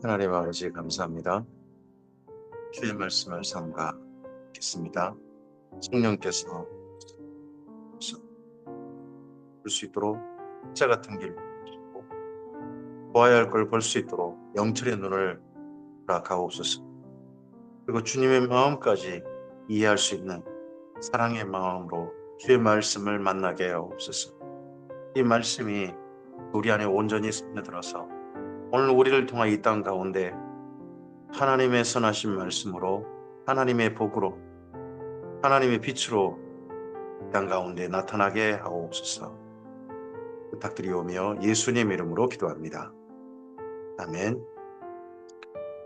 하나님 아버지 감사합니다. 주의 말씀을 삼가겠습니다. 성령께서 볼 수 있도록 자 같은 길을 보시고 보아야 할 걸 볼 수 있도록 영철의 눈을 허락하옵소서. 그리고 주님의 마음까지 이해할 수 있는 사랑의 마음으로 주의 말씀을 만나게 하옵소서. 이 말씀이 우리 안에 온전히 스며들어서 오늘 우리를 통한 이 땅 가운데 하나님의 선하신 말씀으로 하나님의 복으로 하나님의 빛으로 이 땅 가운데 나타나게 하옵소서. 부탁드리오며 예수님 이름으로 기도합니다. 아멘.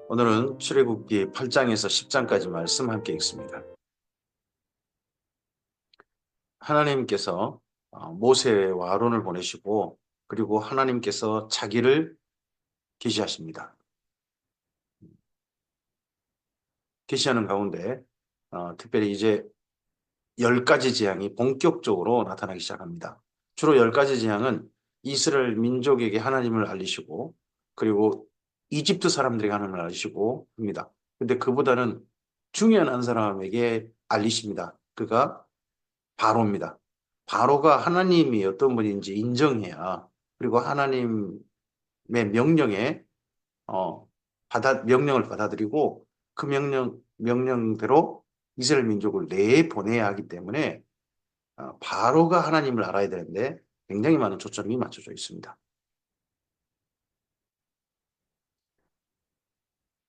오늘은 출애굽기 8장에서 10장까지 말씀 함께 읽습니다. 하나님께서 모세와 아론을 보내시고 그리고 하나님께서 자기를 계시하십니다. 계시하는 가운데 특별히 이제 10가지 재앙이 본격적으로 나타나기 시작합니다. 주로 10가지 재앙은 이스라엘 민족에게 하나님을 알리시고 그리고 이집트 사람들에게 하나님을 알리시고 합니다. 근데 그보다는 중요한 한 사람에게 알리십니다. 그가 바로입니다. 바로가 하나님이 어떤 분인지 인정해야 그리고 하나님의 명령에 명령을 받아들이고 그 명령대로 이스라엘 민족을 내보내야 하기 때문에 바로가 하나님을 알아야 되는데 굉장히 많은 초점이 맞춰져 있습니다.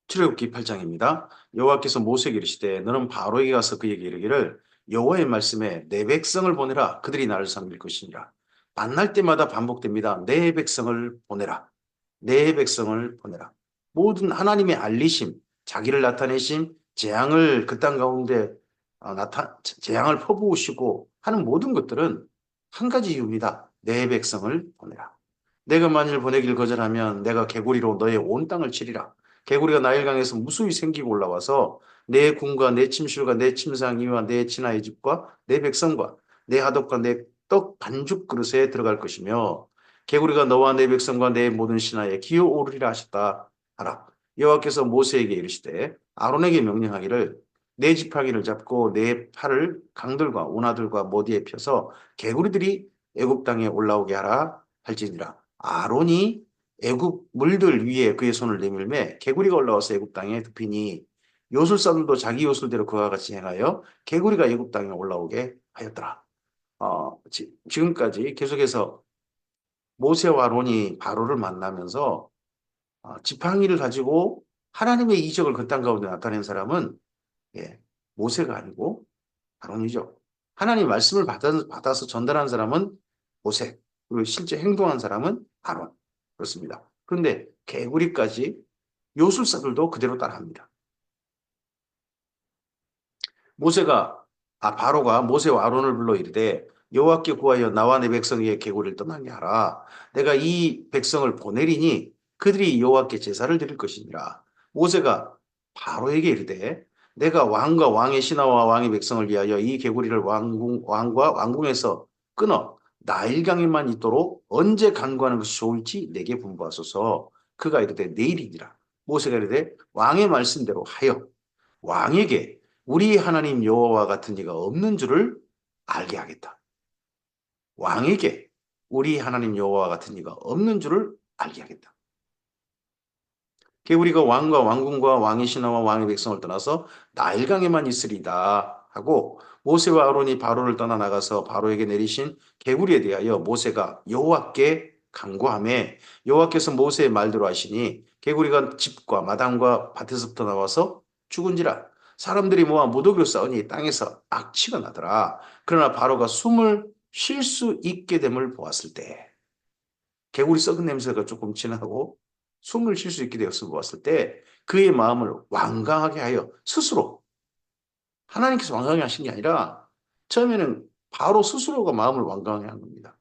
출애굽기 8장입니다. 여호와께서 모세에게 이르시되 너는 바로에게 가서 그에게 이르기를 여호와의 말씀에 내 백성을 보내라. 그들이 나를 섬길 것이니라. 만날 때마다 반복됩니다. 내 백성을 보내라. 내 백성을 보내라. 모든 하나님의 알리심, 자기를 나타내심, 재앙을 그 땅 가운데 재앙을 퍼부으시고 하는 모든 것들은 한 가지 이유입니다. 내 백성을 보내라. 내가 만일 보내길 거절하면 내가 개구리로 너의 온 땅을 치리라. 개구리가 나일강에서 무수히 생기고 올라와서 내 군과 내 침술과 내 침상이와 내 친아의 집과 내 백성과 내 하덕과 내 떡 반죽 그릇에 들어갈 것이며 개구리가 너와 내 백성과 내 모든 신하에 기어오르리라 하셨다 하라. 여호와께서 모세에게 이르시되 아론에게 명령하기를 내 지팡이를 잡고 내 팔을 강들과 운하들과 모디에 펴서 개구리들이 애굽 땅에 올라오게 하라 할지니라. 아론이 애굽 물들 위에 그의 손을 내밀매 개구리가 올라와서 애굽 땅에 덮이니 요술사들도 자기 요술대로 그와 같이 행하여 개구리가 애굽 땅에 올라오게 하였더라. 지금까지 계속해서 모세와 아론이 바로를 만나면서 지팡이를 가지고 하나님의 이적을 그 땅 가운데 나타낸 사람은 모세가 아니고 아론이죠. 하나님 말씀을 받아서 전달한 사람은 모세, 그리고 실제 행동한 사람은 아론. 그렇습니다. 그런데 개구리까지 요술사들도 그대로 따라합니다. 바로가 모세와 아론을 불러 이르되 여호와께 구하여 나와 내 백성에게 개구리를 떠나게 하라. 내가 이 백성을 보내리니 그들이 여호와께 제사를 드릴 것이니라. 모세가 바로에게 이르되 내가 왕과 왕의 신하와 왕의 백성을 위하여 이 개구리를 왕과 왕궁에서 끊어 나일강에만 있도록 언제 간구하는 것이 좋을지 내게 분부하소서. 그가 이르되 내일이니라. 모세가 이르되 왕의 말씀대로 하여 왕에게 우리 하나님 여호와 같은 이가 없는 줄을 알게 하겠다. 왕에게 우리 하나님 여호와 같은 이가 없는 줄을 알게 하겠다. 개구리가 왕과 왕궁과 왕의 신하와 왕의 백성을 떠나서 나일강에만 있으리다 하고 모세와 아론이 바로를 떠나 나가서 바로에게 내리신 개구리에 대하여 모세가 여호와께 간구하매 여호와께서 모세의 말대로 하시니 개구리가 집과 마당과 밭에서부터 나와서 죽은지라 사람들이 모아 무더기로 싸우니 땅에서 악취가 나더라. 그러나 바로가 숨을 쉴 수 있게 됨을 보았을 때 개구리 썩은 냄새가 조금 진하고 숨을 쉴 수 있게 되었음을 보았을 때 그의 마음을 완강하게 하여 스스로 하나님께서 완강하게 하신 게 아니라 처음에는 바로 스스로가 마음을 완강하게 한 겁니다.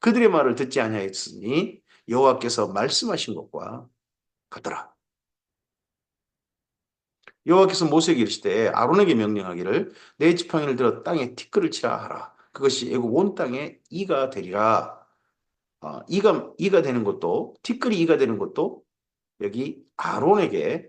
그들의 말을 듣지 아니하였으니 여호와께서 말씀하신 것과 같더라. 여호와께서 모세에게 이르시되 아론에게 명령하기를 내 지팡이를 들어 땅에 티끌을 치라 하라. 그것이 애굽 온 땅에 이가 되리라. 이가 되는 것도 티끌이 이가 되는 것도 여기 아론에게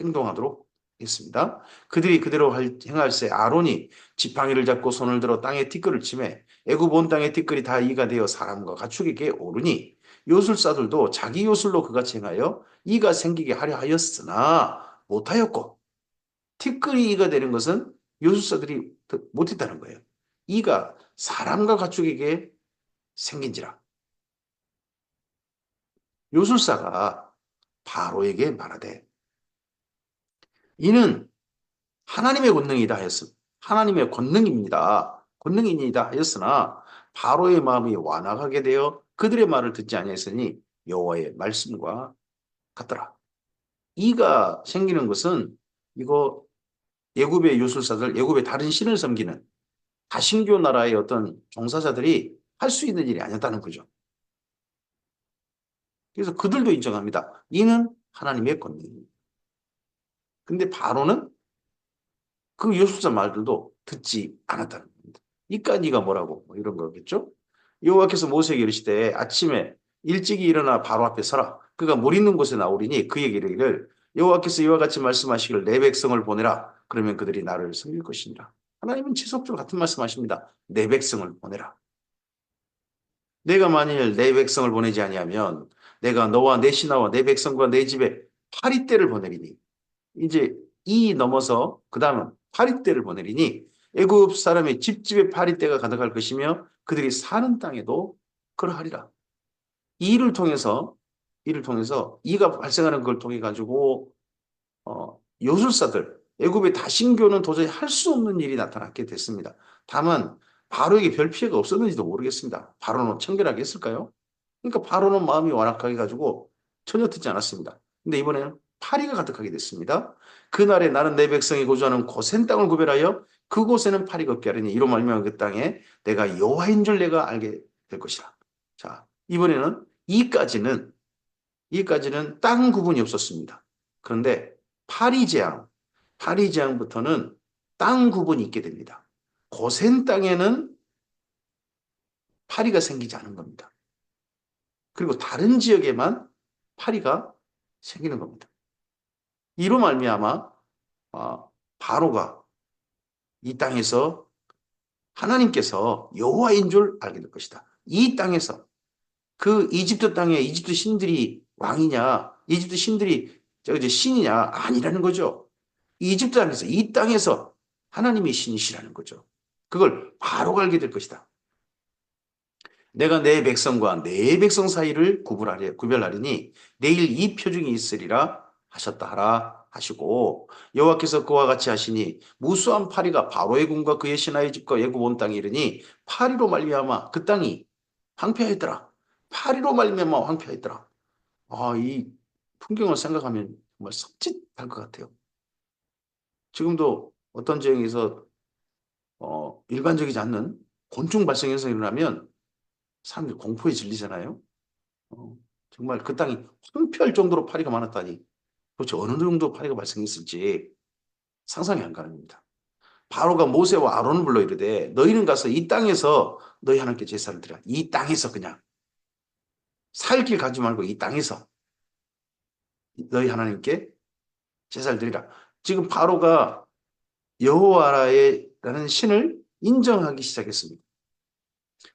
행동하도록 했습니다. 그들이 그대로 행할세 아론이 지팡이를 잡고 손을 들어 땅에 티끌을 치매 애굽 온 땅의 티끌이 다 이가 되어 사람과 가축에게 오르니 요술사들도 자기 요술로 그같이 행하여 이가 생기게 하려 하였으나 못하였고 티끌이 이가 되는 것은 요술사들이 못했다는 거예요. 이가 사람과 가축에게 생긴지라. 요술사가 바로에게 말하되 이는 하나님의 권능이다 하였음. 하나님의 권능입니다. 권능이니다 하였으나 바로의 마음이 완악하게 되어 그들의 말을 듣지 아니했으니 여호와의 말씀과 같더라. 이가 생기는 것은 이거 애굽의 요술사들, 애굽의 다른 신을 섬기는 다신교 나라의 어떤 종사자들이 할 수 있는 일이 아니었다는 거죠. 그래서 그들도 인정합니다. 이는 하나님의 권능입니다. 근데 바로는 그 요술사 말들도 듣지 않았다는 겁니다. 이까 니가 뭐라고 뭐 이런 거겠죠. 여호와께서 모세에게 이르시되 아침에 일찍이 일어나 바로 앞에 서라. 그가 물 있는 곳에 나오리니 그에게 이르기를 여호와께서 이와 같이 말씀하시기를 내 백성을 보내라. 그러면 그들이 나를 섬길 것이니라. 하나님은 지속적으로 같은 말씀하십니다. 내 백성을 보내라. 내가 만일 내 백성을 보내지 아니하면 내가 너와 내 신하와 내 백성과 내 집에 파리떼를 보내리니 이제 이 넘어서 그 다음은 파리떼를 보내리니 애굽 사람의 집집에 파리떼가 가득할 것이며 그들이 사는 땅에도 그러하리라. 이 일을 통해서 이가 발생하는 걸 통해 가지고 요술사들 애굽의 다신교는 도저히 할 수 없는 일이 나타났게 됐습니다. 다만 바로에게 별 피해가 없었는지도 모르겠습니다. 바로는 청결하게 했을까요? 그러니까 바로는 마음이 완악하게 가지고 전혀 듣지 않았습니다. 근데 이번에는 파리가 가득하게 됐습니다. 그날에 나는 내 백성이 거주하는 고센 땅을 구별하여 그곳에는 파리가 없게 하리니 이로 말미암아 그 땅에 내가 여호와인 줄 내가 알게 될 것이라. 자, 이번에는 이까지는 땅 구분이 없었습니다. 그런데 파리 재앙부터는 땅 구분이 있게 됩니다. 고센 땅에는 파리가 생기지 않은 겁니다. 그리고 다른 지역에만 파리가 생기는 겁니다. 이로 말미암아 바로가 이 땅에서 하나님께서 여호와인 줄 알게 될 것이다. 이 땅에서 그 이집트 땅에 이집트 신들이 왕이냐, 이집트 신들이 이제 신이냐 아니라는 거죠. 이집트 땅에서 이 땅에서 하나님이 신이시라는 거죠. 그걸 바로 알게 될 것이다. 내가 내 백성과 내 백성 사이를 구별하리니 내일 이 표징이 있으리라 하셨다 하라 하시고 여호와께서 그와 같이 하시니 무수한 파리가 바로의 궁과 그의 신하의 집과 애굽 온 땅에 이르니 파리로 말미암아 그 땅이 황폐하였더라. 파리로 말미암아 황폐하였더라. 이 풍경을 생각하면 정말 섬찟할 것 같아요. 지금도 어떤 지역에서 일반적이지 않는 곤충 발생 현상이 일어나면 사람들이 공포에 질리잖아요. 정말 그 땅이 황폐할 정도로 파리가 많았다니 도대체 어느 정도 파리가 발생했을지 상상이 안 가능합니다. 바로가 모세와 아론을 불러 이르되 너희는 가서 이 땅에서 너희 하나님께 제사를 드려. 이 땅에서 그냥 살 길 가지 말고 이 땅에서 너희 하나님께 제사를 드리라. 지금 바로가 여호와라는 신을 인정하기 시작했습니다.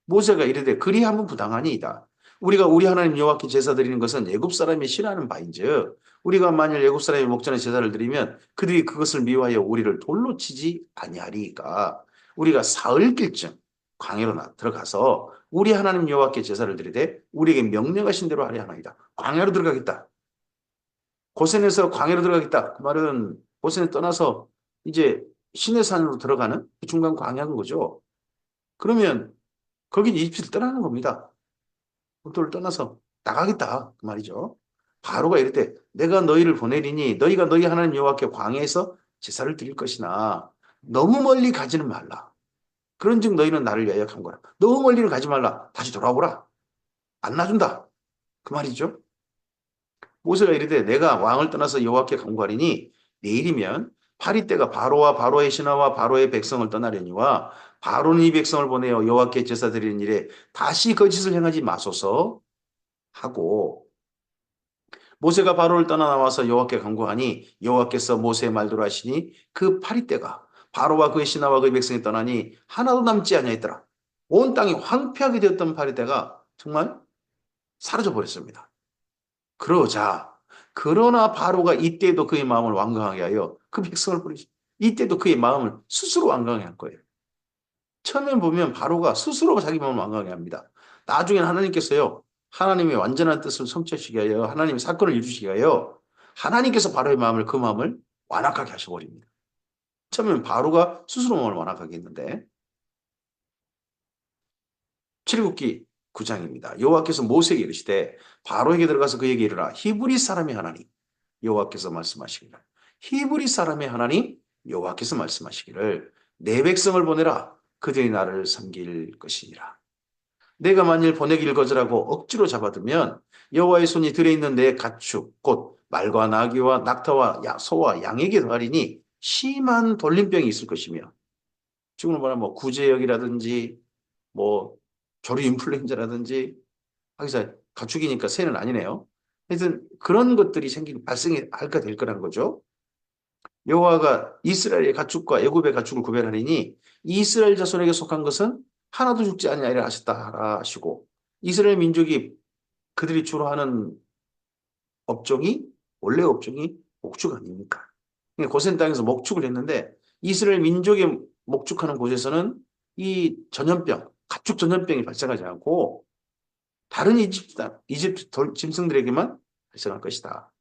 모세가 이르되 그리하면 부당하니이다. 우리가 우리 하나님 여호와께 제사 드리는 것은 애굽 사람이 싫어하는 바인즉 우리가 만일 애굽 사람이 목전에 제사를 드리면 그들이 그것을 미워하여 우리를 돌로 치지 아니하리까. 우리가 사흘길쯤 광야로 들어가서 우리 하나님 여호와께 제사를 드리되 우리에게 명령하신 대로 하려 하나이다. 광야로 들어가겠다. 고센에서 광야로 들어가겠다. 그 말은 고센에 떠나서 이제 시내산으로 들어가는 그 중간 광야인 거죠. 그러면 거긴 이집트를 떠나는 겁니다. 국토를 떠나서 나가겠다 그 말이죠. 바로가 이럴 때 내가 너희를 보내리니 너희가 너희 하나님 여호와께 광야에서 제사를 드릴 것이나 너무 멀리 가지는 말라. 그런즉 너희는 나를 위하여 간거라. 너무 멀리를 가지 말라. 다시 돌아오라. 안 놔준다. 그 말이죠. 모세가 이르되 내가 왕을 떠나서 여호와께 간구하리니 내일이면 파리떼가 바로와 바로의 신하와 바로의 백성을 떠나려니와 바로는 이 백성을 보내어 여호와께 제사 드리는 일에 다시 거짓을 행하지 마소서 하고 모세가 바로를 떠나 나와서 여호와께 간구하니 여호와께서 모세의 말대로 하시니 그 파리떼가 바로와 그의 신하와 그의 백성이 떠나니 하나도 남지 아니하였더라. 온 땅이 황폐하게 되었던 파리떼가 정말 사라져 버렸습니다. 그러나 바로가 이때도 그의 마음을 완강하게 하여 그 백성을 버리시. 이때도 그의 마음을 스스로 완강하게 한 거예요. 처음에 보면 바로가 스스로 자기 마음을 완강하게 합니다. 나중에는 하나님께서요. 하나님의 완전한 뜻을 성취하시게 하여 하나님의 사건을 이루시게 하여 하나님께서 바로의 마음을 그 마음을 완악하게 하셔버립니다. 처음에는 바로가 스스로 마음을 완악하게 했는데 출애굽기 9장입니다. 여호와께서 모세에게 이르시되 바로에게 들어가서 그에게 이르라 히브리 사람의 하나님 여호와께서 말씀하시기를 히브리 사람의 하나님 여호와께서 말씀하시기를 내 백성을 보내라 그들이 나를 섬길 것이니라. 내가 만일 보내기를 거절하고 억지로 잡아두면 여호와의 손이 들어있는 내 가축 곧 말과 나귀와 낙타와 소와 양에게 더하리니 심한 돌림병이 있을 것이며 지금은 말하면 뭐 구제역이라든지 뭐 조류 인플루엔자라든지 하기사 가축이니까 새는 아니네요. 하여튼 그런 것들이 발생할까 될 거란 거죠. 여호와가 이스라엘의 가축과 애굽의 가축을 구별하리니 이스라엘 자손에게 속한 것은 하나도 죽지 아니하리라 하셨다 하시고 이스라엘 민족이 그들이 주로 하는 업종이 원래 업종이 목축 아닙니까? 고센 땅에서 목축을 했는데 이스라엘 민족의 목축하는 곳에서는 이 전염병, 가축 전염병이 발생하지 않고 다른 이집트 짐승들에게만 발생할 것이다.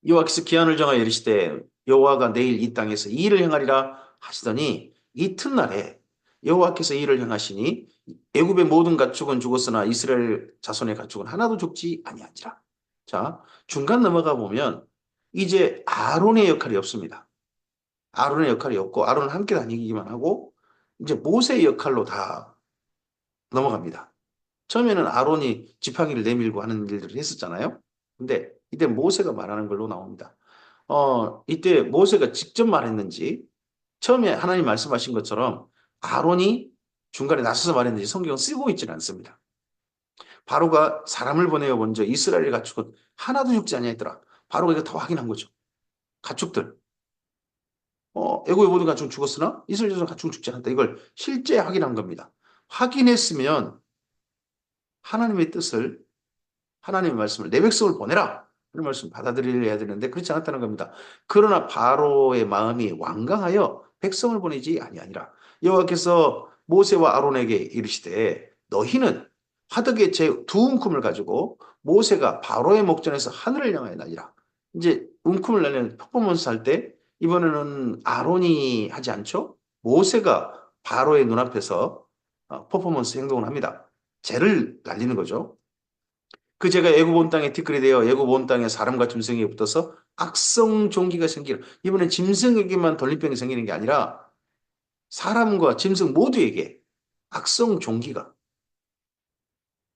여호와께서 기한을 정하여 이르시되 여호와가 내일 이 땅에서 이 일을 행하리라 하시더니 이튿날에 여호와께서 이 일을 행하시니 애굽의 모든 가축은 죽었으나 이스라엘 자손의 가축은 하나도 죽지 아니하니라. 자, 중간 넘어가 보면 이제 아론의 역할이 없습니다. 아론의 역할이 없고 아론은 함께 다니기만 하고 이제 모세의 역할로 다 넘어갑니다. 처음에는 아론이 지팡이를 내밀고 하는 일들을 했었잖아요. 근데 이때 모세가 말하는 걸로 나옵니다. 이때 모세가 직접 말했는지 처음에 하나님 말씀하신 것처럼 아론이 중간에 나서서 말했는지 성경은 쓰고 있지는 않습니다. 바로가 사람을 보내어 먼저 이스라엘 가축은 하나도 죽지 아니하였더라. 바로가 이거 다 확인한 거죠. 가축들. 애굽의 모든 가축은 죽었으나 이스라엘 자손 가축은 죽지 않았다. 이걸 실제 확인한 겁니다. 확인했으면 하나님의 뜻을 하나님의 말씀을 내 백성을 보내라. 그런 말씀 받아들여야 되는데 그렇지 않았다는 겁니다. 그러나 바로의 마음이 완강하여 백성을 보내지 아니하니라. 여호와께서 모세와 아론에게 이르시되 너희는 화덕의 두 움큼을 가지고 모세가 바로의 목전에서 하늘을 향하여 날리라. 이제 움큼을 날리는 퍼포먼스 할 때 이번에는 아론이 하지 않죠? 모세가 바로의 눈앞에서 퍼포먼스 행동을 합니다. 재를 날리는 거죠. 그 제가 애굽 온 땅에 티끌이 되어 애굽 온 땅에 사람과 짐승에게 붙어서 악성 종기가 생기는 이번엔 짐승에게만 돌림병이 생기는 게 아니라 사람과 짐승 모두에게 악성 종기가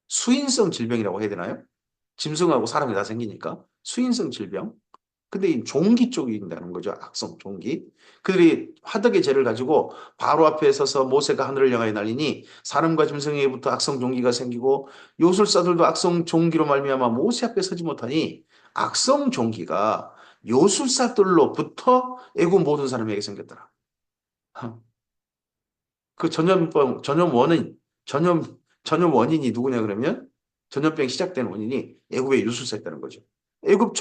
수인성 질병이라고 해야 되나요? 짐승하고 사람이 다 생기니까 수인성 질병. 근데 이 종기 쪽이 있다는 거죠. 악성 종기. 그들이 화덕의 재를 가지고 바로 앞에 서서 모세가 하늘을 향하여 날리니 사람과 짐승에게부터 악성 종기가 생기고 요술사들도 악성 종기로 말미암아 모세 앞에 서지 못하니 악성 종기가 요술사들로부터 애굽 모든 사람에게 생겼더라. 그 전염 원인이 누구냐 그러면 전염병이 시작된 원인이 애굽의 요술사였다는 거죠. 애굽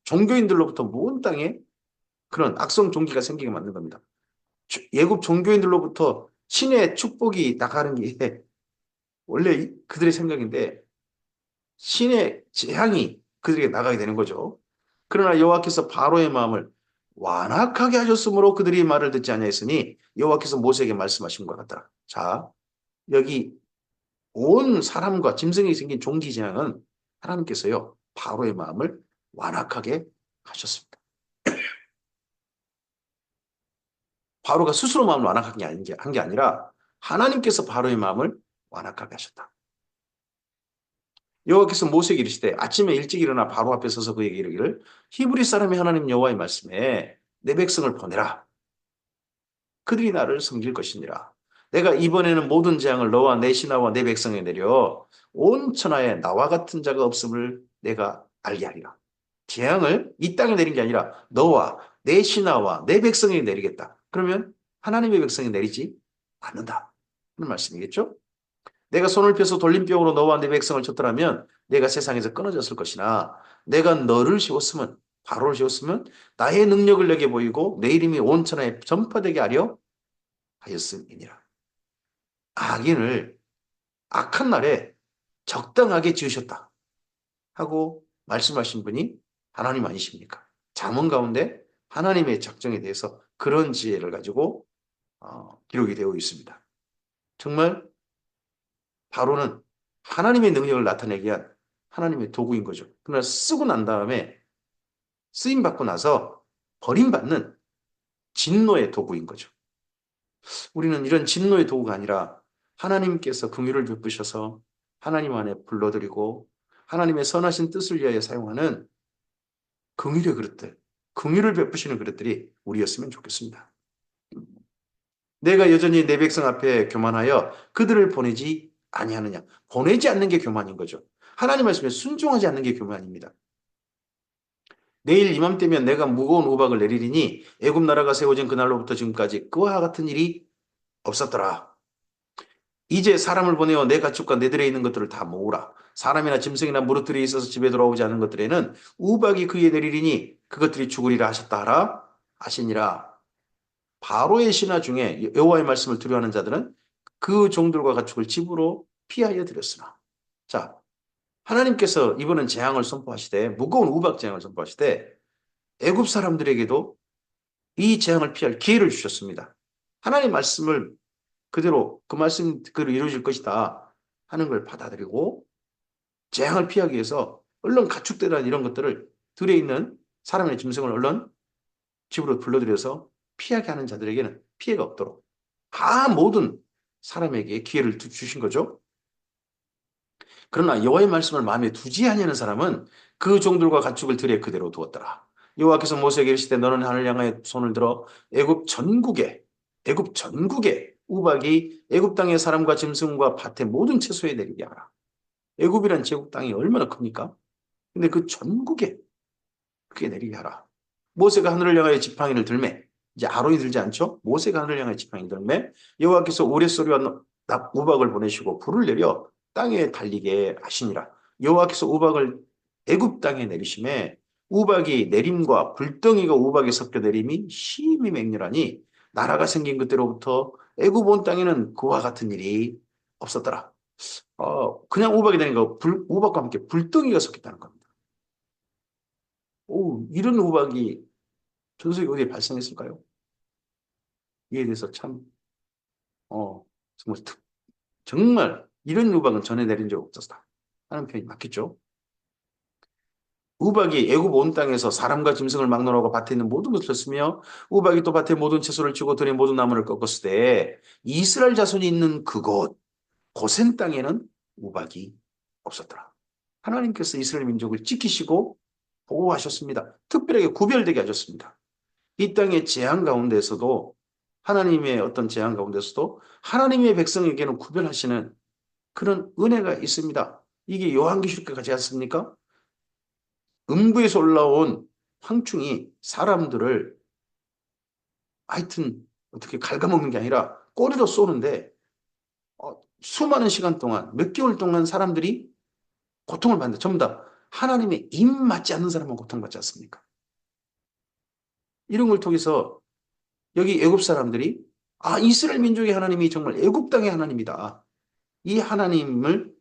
종교인들로부터 모든 땅에 그런 악성 종기가 생기게 만든 겁니다. 애굽 종교인들로부터 신의 축복이 나가는 게 원래 그들의 생각인데 신의 재앙이 그들에게 나가게 되는 거죠. 그러나 여호와께서 바로의 마음을 완악하게 하셨으므로 그들이 말을 듣지 아니하였으니 여호와께서 모세에게 말씀하신 것 같다. 자, 여기 온 사람과 짐승이 생긴 종기 재앙은 하나님께서요 바로의 마음을 완악하게 하셨습니다. 바로가 스스로 마음을 완악하게 한 게 아니라 하나님께서 바로의 마음을 완악하게 하셨다. 여호와께서 모세에게 이르시되 아침에 일찍 일어나 바로 앞에 서서 그에게 이르기를 히브리 사람의 하나님 여호와의 말씀에 내 백성을 보내라. 그들이 나를 섬길 것이니라. 내가 이번에는 모든 재앙을 너와 내 신하와 내 백성에 내려 온 천하에 나와 같은 자가 없음을 내가 알게 하리라. 재앙을 이 땅에 내린 게 아니라 너와 내 신하와 내 백성에 내리겠다. 그러면 하나님의 백성에 내리지 않는다. 하는 말씀이겠죠? 내가 손을 펴서 돌림병으로 너와 내 백성을 쳤더라면 내가 세상에서 끊어졌을 것이나 내가 너를 세웠으면 바로를 세웠으면 나의 능력을 내게 보이고 내 이름이 온 천하에 전파되게 하려 하였음이니라. 악인을 악한 날에 적당하게 지으셨다 하고 말씀하신 분이 하나님 아니십니까? 잠언 가운데 하나님의 작정에 대해서 그런 지혜를 가지고 기록이 되어 있습니다. 정말 바로는 하나님의 능력을 나타내기 위한 하나님의 도구인 거죠. 그러나 쓰고 난 다음에 쓰임 받고 나서 버림받는 진노의 도구인 거죠. 우리는 이런 진노의 도구가 아니라 하나님께서 긍휼을 베푸셔서 하나님 안에 불러들이고 하나님의 선하신 뜻을 위하여 사용하는 긍휼의 그릇들, 긍휼을 베푸시는 그릇들이 우리였으면 좋겠습니다. 내가 여전히 내 백성 앞에 교만하여 그들을 보내지 아니하느냐. 보내지 않는 게 교만인 거죠. 하나님 말씀에 순종하지 않는 게 교만입니다. 내일 이맘때면 내가 무거운 우박을 내리리니 애굽 나라가 세워진 그날로부터 지금까지 그와 같은 일이 없었더라. 이제 사람을 보내어 내 가축과 내 들에 있는 것들을 다 모으라. 사람이나 짐승이나 무릇들이 있어서 집에 돌아오지 않은 것들에는 우박이 그에 내리리니 그것들이 죽으리라 하셨다 하라 하시니라. 바로의 신하 중에 여호와의 말씀을 두려워하는 자들은 그 종들과 가축을 집으로 피하여 들였으나. 자, 하나님께서 이번엔 재앙을 선포하시되 무거운 우박 재앙을 선포하시되 애굽 사람들에게도 이 재앙을 피할 기회를 주셨습니다. 하나님의 말씀을 그대로 그 말씀 그대로 이루어질 것이다 하는 걸 받아들이고 재앙을 피하기 위해서 얼른 가축대란 이런 것들을 들에 있는 사람의 짐승을 얼른 집으로 불러들여서 피하게 하는 자들에게는 피해가 없도록 다 모든 사람에게 기회를 주신 거죠. 그러나 여호와의 말씀을 마음에 두지 아니하는 사람은 그 종들과 가축을 들에 그대로 두었더라. 여호와께서 모세에게 이르시되 너는 하늘 향하여 손을 들어 애굽 전국에 우박이 애굽 땅의 사람과 짐승과 밭의 모든 채소에 내리게 하라. 애굽이란 제국 땅이 얼마나 큽니까? 근데 그 전국에 그게 내리게 하라. 모세가 하늘을 향하여 지팡이를 들매 이제 아론이 들지 않죠? 모세가 하늘을 향하여 지팡이를 들매 여호와께서 우레소리와 우박을 보내시고 불을 내려 땅에 달리게 하시니라. 여호와께서 우박을 애굽 땅에 내리심에 우박이 내림과 불덩이가 우박에 섞여 내림이 심히 맹렬하니 나라가 생긴 그때로부터 애굽 온 땅에는 그와 같은 일이 없었더라. 그냥 우박이 되니까 우박과 함께 불덩이가 섞였다는 겁니다. 오, 이런 우박이 전 세계 어디에 발생했을까요? 이에 대해서 참, 정말, 정말 이런 우박은 전해 내린 적 없었다 하는 표현이 맞겠죠? 우박이 애굽 온 땅에서 사람과 짐승을 막론하고 밭에 있는 모든 것을 쳤으며 우박이 또 밭의 모든 채소를 치고 들의 모든 나무를 꺾었을 때 이스라엘 자손이 있는 그곳 고센 땅에는 우박이 없었더라. 하나님께서 이스라엘 민족을 지키시고 보호하셨습니다. 특별하게 구별되게 하셨습니다. 이 땅의 재앙 가운데서도 하나님의 어떤 재앙 가운데서도 하나님의 백성에게는 구별하시는 그런 은혜가 있습니다. 이게 요한계시록에 가지 않습니까? 음부에서 올라온 황충이 사람들을 하여튼 어떻게 갉아먹는 게 아니라 꼬리로 쏘는데 수많은 시간 동안 몇 개월 동안 사람들이 고통을 받는다. 전부 다 하나님의 입 맞지 않는 사람은 고통받지 않습니까? 이런 걸 통해서 여기 애굽 사람들이 이스라엘 민족의 하나님이 정말 애굽 땅의 하나님이다. 이 하나님을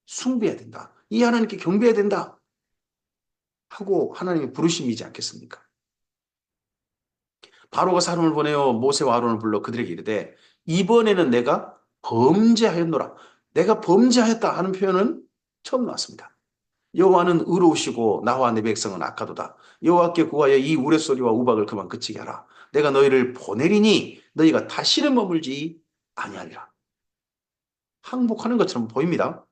숭배해야 된다. 이 하나님께 경배해야 된다. 하고 하나님의 부르심이지 않겠습니까? 바로가 사람을 보내어 모세와 아론을 불러 그들에게 이르되 이번에는 내가 범죄하였노라. 내가 범죄하였다 하는 표현은 처음 나왔습니다. 여호와는 의로우시고 나와 내 백성은 악하도다. 여호와께 구하여 이 우레소리와 우박을 그만 그치게 하라. 내가 너희를 보내리니 너희가 다시는 머물지 아니하리라. 항복하는 것처럼 보입니다.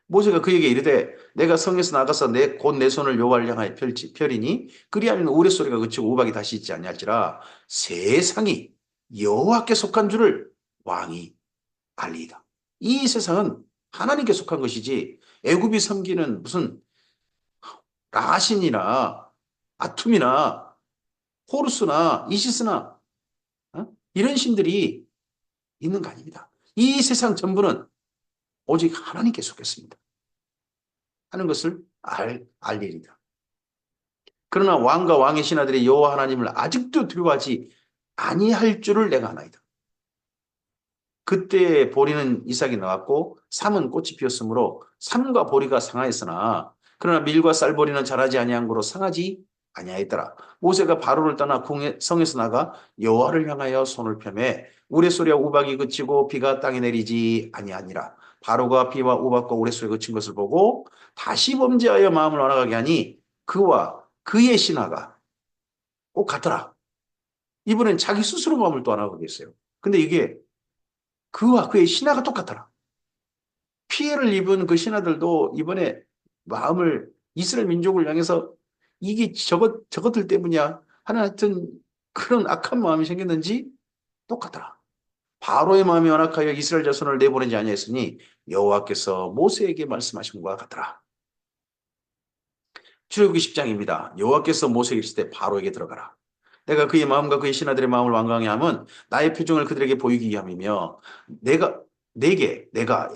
모세가 그에게 이르되 내가 성에서 나가서 곧 내 손을 여호와를 향하여 펼이니 그리하면 우레소리가 그치고 우박이 다시 있지 아니할지라 세상이 여호와께 속한 줄을 왕이 알리이다. 이 세상은 하나님께 속한 것이지 애굽이 섬기는 무슨 라신이나 아툼이나 호루스나 이시스나 이런 신들이 있는 거 아닙니다. 이 세상 전부는 오직 하나님께 속했습니다. 하는 것을 알리이다. 그러나 왕과 왕의 신하들이 여호와 하나님을 아직도 두려워하지 아니할 줄을 내가 아나이다. 그때 보리는 이삭이 나왔고 삼은 꽃이 피었으므로 삼과 보리가 상하였으나 그러나 밀과 쌀보리는 자라지 아니한 거로 상하지 아니하였더라. 모세가 바로를 떠나 성에서 나가 여호와를 향하여 손을 펴매 우레소리와 우박이 그치고 비가 땅에 내리지 아니하니라. 바로가 비와 우박과 우레소리가 그친 것을 보고 다시 범죄하여 마음을 완악하게 하니 그와 그의 신하가 꼭 같더라. 이번엔 자기 스스로 마음을 또 완악하게 했어요. 근데 이게 그와 그의 신하가 똑같더라. 피해를 입은 그 신하들도 이번에 마음을 이스라엘 민족을 향해서 이게 저것들 때문이야 하는 하여튼 그런 악한 마음이 생겼는지 똑같더라. 바로의 마음이 완악하여 이스라엘 자손을 내보내지 아니하였으니 여호와께서 모세에게 말씀하신 것과 같더라. 출애굽기 10장입니다. 여호와께서 모세에게 이르실 때 바로에게 들어가라. 내가 그의 마음과 그의 신하들의 마음을 완강하게 함은 나의 표정을 그들에게 보이기 위함이며 내가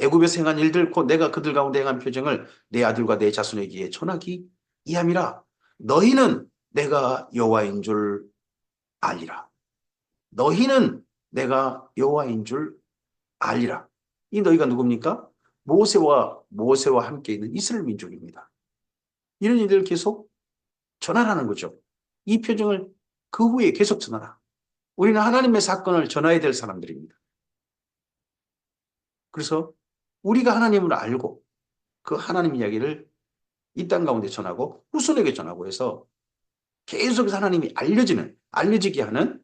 애굽에서 행한 일들 곧 내가 그들 가운데 행한 표정을 내 아들과 내 자손에게 전하기 이함이라. 너희는 내가 여호와인 줄 알리라. 너희는 내가 여호와인 줄 알리라. 이 너희가 누굽니까? 모세와 함께 있는 이스라엘 민족입니다. 이런 일들을 계속 전하라는 거죠. 이 표정을 그 후에 계속 전하라. 우리는 하나님의 사건을 전해야 될 사람들입니다. 그래서 우리가 하나님을 알고 그 하나님 이야기를 이 땅 가운데 전하고 후손에게 전하고 해서 계속해서 하나님이 알려지게 하는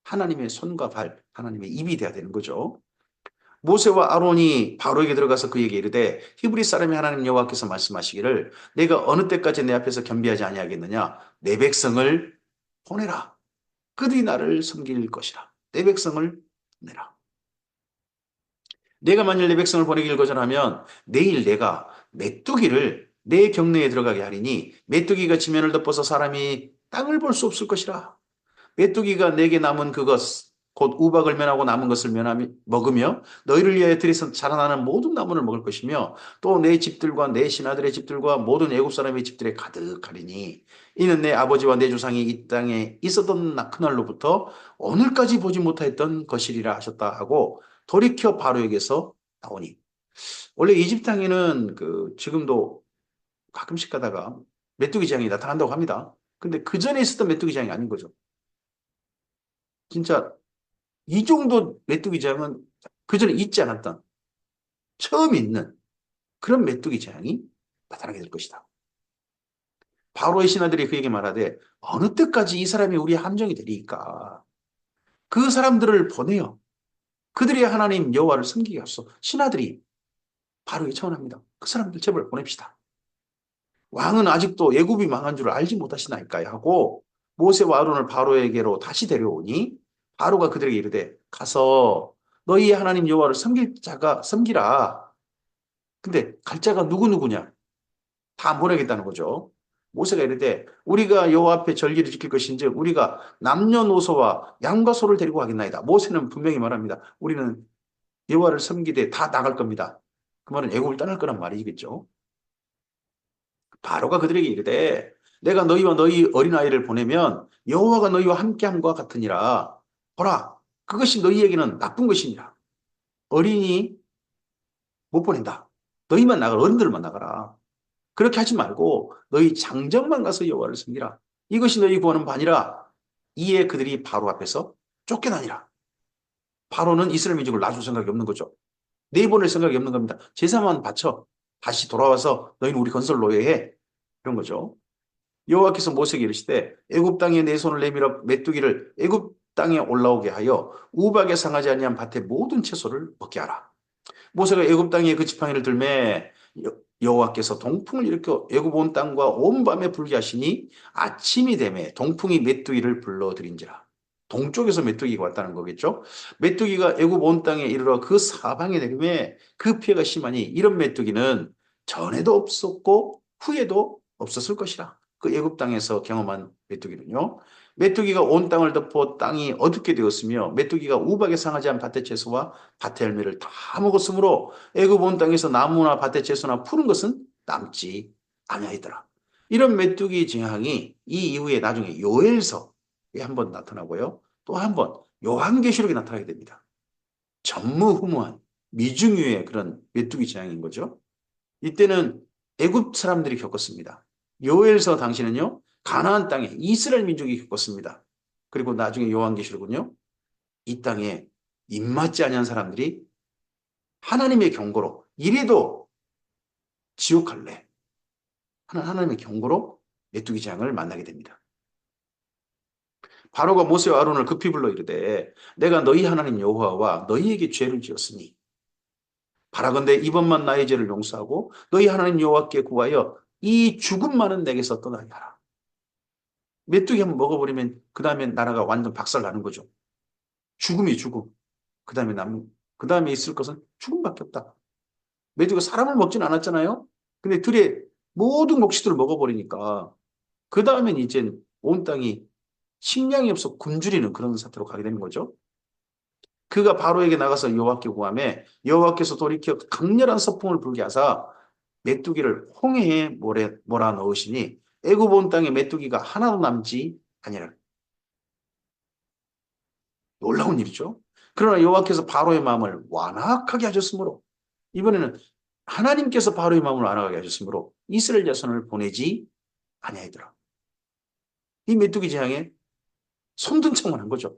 하나님의 손과 발, 하나님의 입이 돼야 되는 거죠. 모세와 아론이 바로에게 들어가서 그에게 이르되 히브리 사람이 하나님 여호와께서 말씀하시기를 내가 어느 때까지 내 앞에서 겸비하지 아니하겠느냐 내 백성을 보내라. 그들이 나를 섬길 것이라. 내 백성을 보내라. 내가 만일 내 백성을 보내기를 거절하면 내일 내가 메뚜기를 내 경내에 들어가게 하리니 메뚜기가 지면을 덮어서 사람이 땅을 볼 수 없을 것이라. 메뚜기가 내게 남은 그것 곧 우박을 면하고 남은 것을 먹으며 너희를 위하여 들에서 자라나는 모든 나무를 먹을 것이며 또 내 집들과 내 신하들의 집들과 모든 애굽 사람의 집들에 가득하리니 이는 내 아버지와 내 조상이 이 땅에 있었던 그날로부터 오늘까지 보지 못하였던 것이리라 하셨다 하고 돌이켜 바로에게서 나오니 원래 이집 땅에는 지금도 가끔씩 가다가 메뚜기 재앙이 나타난다고 합니다. 근데 그 전에 있었던 메뚜기 재앙이 아닌 거죠. 진짜 이 정도 메뚜기 재앙은 그 전에 있지 않았던 처음 있는 그런 메뚜기 재앙이 나타나게 될 것이다. 바로의 신하들이 그에게 말하되 어느 때까지 이 사람이 우리의 함정이 되리까? 그 사람들을 보내어 그들이 하나님 여호와를 섬기게 하소서. 신하들이 바로에게 청원합니다. 그 사람들 제발 보냅시다. 왕은 아직도 애굽이 망한 줄 알지 못하시나이까요 하고 모세와 아론을 바로에게로 다시 데려오니 바로가 그들에게 이르되 가서 너희의 하나님 여호와를 섬길 자가 섬기라. 근데 갈 자가 누구냐? 다 보내겠다는 거죠. 모세가 이르되 우리가 여호와 앞에 절기를 지킬 것인즉 우리가 남녀노소와 양과 소를 데리고 가겠나이다. 모세는 분명히 말합니다. 우리는 여호와를 섬기되 다 나갈 겁니다. 그 말은 애굽을 떠날 거란 말이겠죠. 바로가 그들에게 이르되 내가 너희와 너희 어린아이를 보내면 여호와가 너희와 함께함과 같으니라. 보라 그것이 너희에게는 나쁜 것이니라. 어린이 못 보낸다. 너희만 나가라. 어른들만 나가라. 그렇게 하지 말고 너희 장정만 가서 여호와를 섬기라. 이것이 너희 구하는 바니라. 이에 그들이 바로 앞에서 쫓겨나니라. 바로는 이스라엘 민족을 놔줄 생각이 없는 거죠. 내보낼 생각이 없는 겁니다. 제사만 바쳐 다시 돌아와서 너희는 우리 건설 노예해. 그런 거죠. 여호와께서 모세에게 이르시되 애굽 땅에 내 손을 내밀어 메뚜기를 애굽 땅에 올라오게 하여 우박에 상하지 아니한 밭의 모든 채소를 먹게 하라. 모세가 애굽 땅에 그 지팡이를 들매 여호와께서 동풍을 일으켜 애굽 온 땅과 온 밤에 불게 하시니 아침이 되매 동풍이 메뚜기를 불러들인지라. 동쪽에서 메뚜기가 왔다는 거겠죠. 메뚜기가 애굽 온 땅에 이르러 그 사방에 내림에 그 피해가 심하니 이런 메뚜기는 전에도 없었고 후에도 없었을 것이라. 그 애굽 땅에서 경험한 메뚜기는요. 메뚜기가 온 땅을 덮어 땅이 어둡게 되었으며 메뚜기가 우박에 상하지 않은 밭의 채소와 밭의 열매를 다 먹었으므로 애굽 온 땅에서 나무나 밭의 채소나 푸른 것은 남지 아니하더라. 이런 메뚜기 재앙이 이 이후에 나중에 요엘서에 한번 나타나고요. 또 한 번 요한계시록에 나타나게 됩니다. 전무후무한 미중유의 그런 메뚜기 재앙인 거죠. 이때는 애굽 사람들이 겪었습니다. 요엘서 당시는요. 가나안 땅에 이스라엘 민족이 겪었습니다. 그리고 나중에 요한계시록은요. 이 땅에 입맞지 아니한 사람들이 하나님의 경고로 이래도 지옥 갈래. 하나님의 경고로 메뚜기 재앙을 만나게 됩니다. 바로가 모세와 아론을 급히 불러 이르되 내가 너희 하나님 여호와와 너희에게 죄를 지었으니 바라건대 이번만 나의 죄를 용서하고 너희 하나님 여호와께 구하여 이 죽음 많은 내게서 떠나게 하라. 메뚜기 한번 먹어버리면 그 다음에 나라가 완전 박살나는 거죠. 죽음이 죽음. 그 다음에 있을 것은 죽음밖에 없다. 메뚜기가 사람을 먹진 않았잖아요. 근데 들의 모든 곡식들을 먹어버리니까 그 다음엔 이제 온 땅이 식량이 없어 굶주리는 그런 사태로 가게 되는 거죠. 그가 바로에게 나가서 여호와께 구하매 여호와께서 돌이켜 강렬한 서풍을 불게 하사 메뚜기를 홍해에 몰아 넣으시니 애굽 온 땅에 메뚜기가 하나도 남지 아니라. 놀라운 일이죠. 그러나 여호와께서 바로의 마음을 완악하게 하셨으므로 이번에는 하나님께서 바로의 마음을 완악하게 하셨으므로 이스라엘 자손을 보내지 아니하더라. 이 메뚜기 재앙에 손든 척만 한 거죠.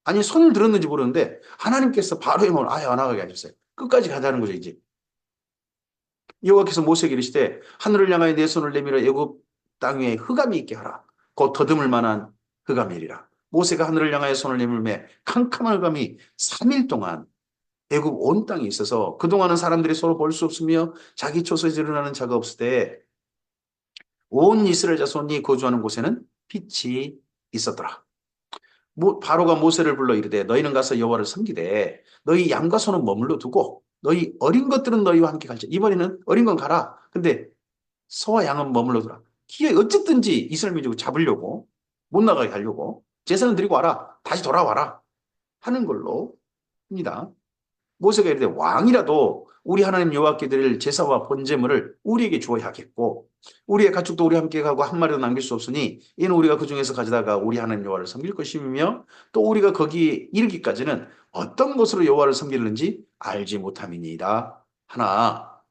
아니 손을 들었는지 모르는데 하나님께서 바로의 마음을 아예 완악하게 하셨어요. 끝까지 가자는 거죠 이제. 여호와께서 모세에게 이르시되 하늘을 향하여 내 손을 내밀어 애굽 땅 위에 흑암이 있게 하라. 곧 더듬을 만한 흑암이리라. 모세가 하늘을 향하여 손을 내밀매 캄캄한 흑암이 3일 동안 애굽 온 땅에 있어서 그동안은 사람들이 서로 볼 수 없으며 자기 초소에 일어나는 자가 없을 때 온 이스라엘 자손이 거주하는 곳에는 빛이 있었더라. 바로가 모세를 불러 이르되 너희는 가서 여호와를 섬기되 너희 양과 소는 머물러 두고 너희 어린 것들은 너희와 함께 갈지. 이번에는 어린 건 가라. 근데 소와 양은 머물러 두라. 기회 어쨌든지 이스라엘 민족을 잡으려고 못 나가게 하려고 제사는 드리고 와라. 다시 돌아와라. 하는 걸로 합니다. 모세가 이르되 왕이라도 우리 하나님 여호와께 드릴 제사와 번제물을 우리에게 주어야 하겠고 우리의 가축도 우리 함께 가고 한 마리도 남길 수 없으니 이는 우리가 그 중에서 가져다가 우리 하나님 여호와를 섬길 것이며 또 우리가 거기 이르기까지는 어떤 것으로 여호와를 섬기는지 알지 못함이니이다 하나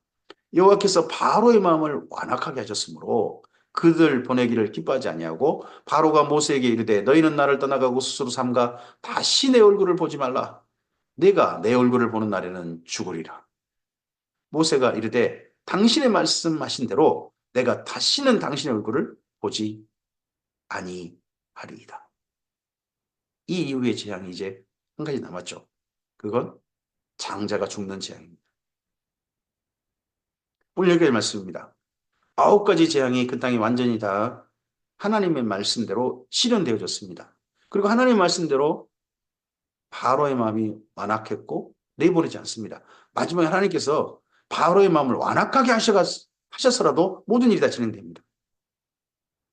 여호와께서 바로의 마음을 완악하게 하셨으므로 그들 보내기를 기뻐하지 아니하고 바로가 모세에게 이르되 너희는 나를 떠나가고 스스로 삼가 다시 내 얼굴을 보지 말라. 내가 내 얼굴을 보는 날에는 죽으리라. 모세가 이르되 당신의 말씀하신 대로 내가 다시는 당신의 얼굴을 보지 아니하리이다. 이 이후의 재앙이 이제 한 가지 남았죠. 그건 장자가 죽는 재앙입니다. 오늘 여기까지 말씀입니다. 9가지 재앙이 그 땅에 완전히 다 하나님의 말씀대로 실현되어졌습니다. 그리고 하나님의 말씀대로 바로의 마음이 완악했고 내보내지 않습니다. 마지막에 하나님께서 바로의 마음을 완악하게 하셔서라도 모든 일이 다 진행됩니다.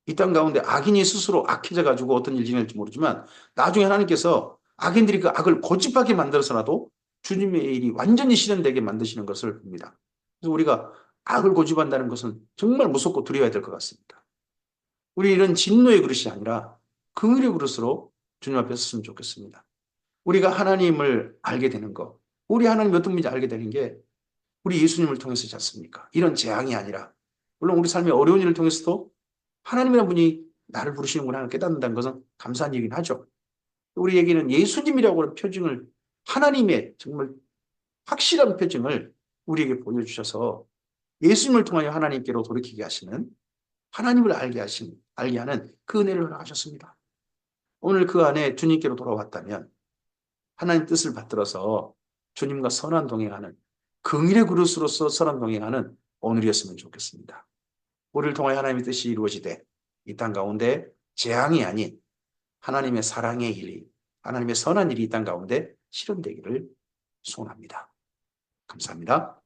이 땅 가운데 악인이 스스로 악해져 가지고 어떤 일이 진행될지 모르지만 나중에 하나님께서 악인들이 그 악을 고집하게 만들어서라도 주님의 일이 완전히 실현되게 만드시는 것을 봅니다. 그래서 우리가 악을 고집한다는 것은 정말 무섭고 두려워야 될 것 같습니다. 우리 이런 진노의 그릇이 아니라 긍휼의 그릇으로 주님 앞에 섰으면 좋겠습니다. 우리가 하나님을 알게 되는 것, 우리 하나님 어떤 분인지 알게 되는 게 우리 예수님을 통해서지 않습니까? 이런 재앙이 아니라 물론 우리 삶의 어려운 일을 통해서도 하나님이라는 분이 나를 부르시는구나 깨닫는다는 것은 감사한 얘기긴 하죠. 우리에게는 예수님이라고 하는 표징을 하나님의 정말 확실한 표징을 우리에게 보여주셔서 예수님을 통하여 하나님께로 돌이키게 하시는 하나님을 알게 하는 그 은혜를 허락하셨습니다. 오늘 그 안에 주님께로 돌아왔다면 하나님 뜻을 받들어서 주님과 선한 동행하는 긍일의 그릇으로서 선한 동행하는 오늘이었으면 좋겠습니다. 우리를 통하여 하나님의 뜻이 이루어지되 이 땅 가운데 재앙이 아닌 하나님의 사랑의 일이, 하나님의 선한 일이 이 땅 가운데 실현되기를 소원합니다. 감사합니다.